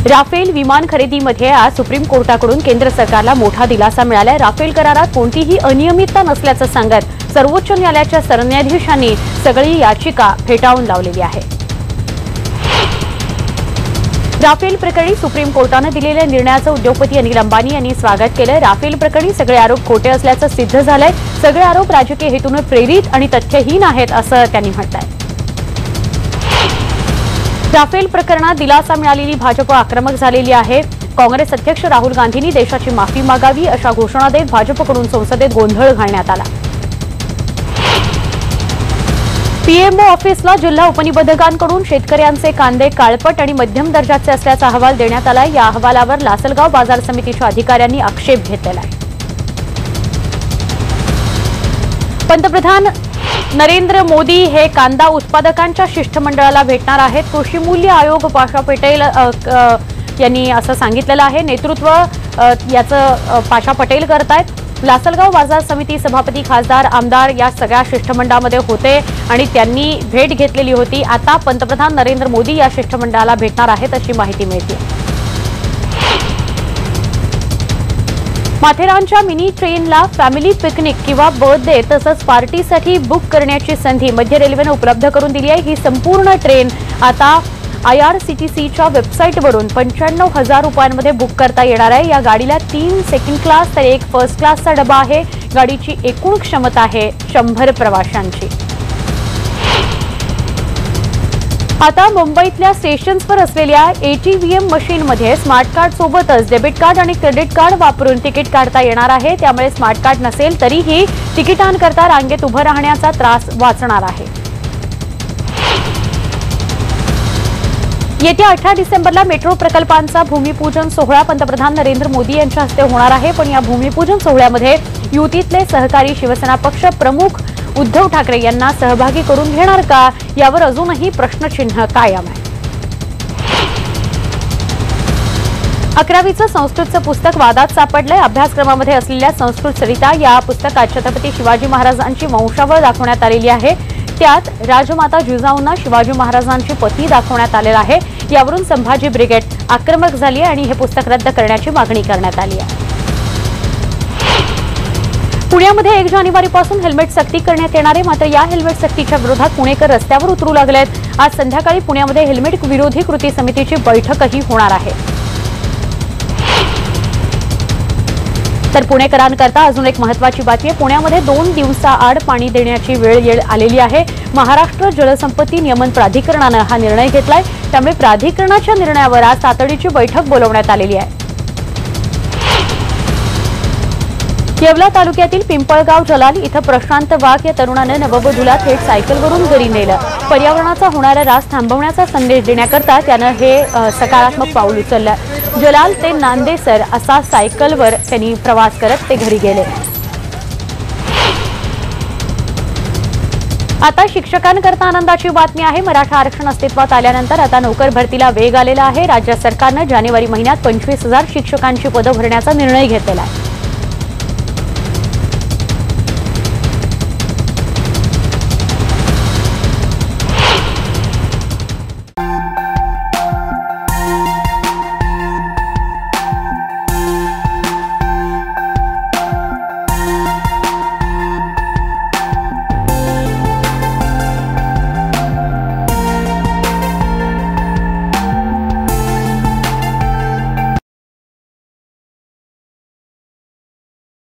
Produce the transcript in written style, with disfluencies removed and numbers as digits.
Rafale विमान खरेदीमध्ये आज सुप्रीम कोर्टाकडून केंद्र सरकारला मोठा दिलासा मिळाला। राफेल करारात कोणतीही अनियमितता नसल्याचं सांगत सर्वोच्च न्यायालयाच्या सरन्यायाधीशांनी सगळी याचिका फेटाळून लावलेली आहे। राफेल प्रकरणी सुप्रीम कोर्टाने दिलेल्या निर्णयाचं उद्योगपती अनिल अंबानी यांनी स्वागत केलं। राफेल प्रकरणी सगळे आरोप खोटे असल्याचं सिद्ध झालंय। सगळे आरोप राजकीय हेतूने प्रेरित आणि तथ्यहीन आहेत असं त्यांनी म्हटलंय। राफेल प्रकरणात दिलासा मिळालेली भाजप आक्रमक झालेली आहे। काँग्रेस अध्यक्ष राहुल गांधींनी देशाची माफी मागावी अशा घोषणा देत भाजपकडून संसदेत गोंधळ घालण्यात आला। पीएमओ ऑफिसला जिल्हा उपनिबंधकांकडून शेतकऱ्यांचे कांदे काळपट आणि मध्यम दर्जाचे असल्याचा अहवाल देण्यात आला। या अहवालावर लासलगाव बाजार समितीच्या अधिकाऱ्यांनी आक्षेप घेतलेला आहे। पंतप्रधान नरेंद्र मोदी हे कांदा उत्पादकांच्या शिष्टमंडळाला भेटणार आहेत। कृषी मूल्य आयोग पाशा पटेल यांनी असं सांगितलेलं आहे। नेतृत्व याचं पाशा पटेल करतायत। लासलगाव बाजार समिती सभापती, खासदार, आमदार या सगळ्या शिष्टमंडळामध्ये होते आणि त्यांनी भेट घेतलेली होती। आता पंतप्रधान नरेंद्र मोदी या शिष्टमंडळाला भेटणार आहेत अशी माहिती मिळते। माथेरानच्या मिनी ट्रेनला फॅमिली पिकनिक किंवा बर्थडे तसंच पार्टीसाठी बुक करण्याची संधी मध्य रेल्वेने उपलब्ध करून दिली आहे। ही संपूर्ण ट्रेन आता IRCTCच्या वेबसाईटवरून 95,000 रुपयांमध्ये बुक करता येणार आहे। या गाडीला 3 सेकंड क्लास तर 1 फर्स्ट क्लासचा डबा आहे। गाडीची एकूण क्षमता आहे 100 प्रवाशांची। आता मुंबईतल्या स्टेशन्सवर असलेल्या ATVM मशीनमध्ये स्मार्ट कार्ड सोबतच डेबिट कार्ड आणि क्रेडिट कार्ड वापरून तिकीट काढता येणार आहे। त्यामुळे स्मार्ट कार्ड नसेल तरीही तिकिटांकरता रांगेत उभं राहण्याचा त्रास वाचणार आहे। येत्या 18 डिसेंबरला मेट्रो प्रकल्पांचा भूमिपूजन सोहळा पंतप्रधान नरेंद्र मोदी यांच्या हस्ते होणार आहे। पण या भूमिपूजन सोहळ्यामध्ये युतीतले सहकारी शिवसेना पक्ष प्रमुख उद्धव ठाकरे यांना सहभागी करून घेणार का, यावर अजूनही प्रश्नचिन्ह कायम आहे। 11वीचं संस्कृतचं पुस्तक वादात सापडलंय। अभ्यासक्रमामध्ये असलेल्या संस्कृत सरिता या पुस्तकात छत्रपती शिवाजी महाराजांची वंशावळ दाखवण्यात आलेली आहे। त्यात राजमाता जिजाऊंना शिवाजी महाराजांची पत्नी दाखवण्यात आलेला आहे। यावरून संभाजी ब्रिगेड आक्रमक झाली आणि हे पुस्तक रद्द करण्याची मागणी करण्यात आली आहे। पुण्यामध्ये 1 जानेवारीपासून हेल्मेट सक्ती करण्यात येणार आहे। मात्र या हेल्मेट सक्तीच्या विरोधात पुणेकर रस्त्यावर उतरू लागलेत। आज संध्याकाळी पुण्यामध्ये हेल्मेट विरोधी कृती समितीची बैठकही होणार आहे। तर पुणेकरांकरता अजून एक महत्त्वाची बातमी आहे। पुण्यामध्ये 2 दिवसाआड पाणी देण्याची वेळ आलेली आहे। महाराष्ट्र जलसंपत्ती नियमन प्राधिकरणाने हा निर्णय घेतलाय। त्यामुळे प्राधिकरणाच्या निर्णयावर आज तातडीची बैठक बोलावण्यात आलेली आहे। येवला तालुक्यातील पिंपळगाव जलाल इथं प्रशांत वाघ या तरुणाने नववधूला थेट सायकलवरून घरी नेलं। पर्यावरणाचा होणारा ऱ्हास थांबवण्याचा संदेश देण्याकरता त्यानं हे सकारात्मक पाऊल उचललं। जलाल ते नांदेसर असा सायकलवर त्यांनी प्रवास करत ते घरी गेले। आता शिक्षकांकरता आनंदाची बातमी आहे। मराठा आरक्षण अस्तित्वात आल्यानंतर आता नोकर भरतीला वेग आलेला आहे। राज्य सरकारने जानेवारी महिन्यात 25,000 शिक्षकांची पदं भरण्याचा निर्णय घेतलेला आहे।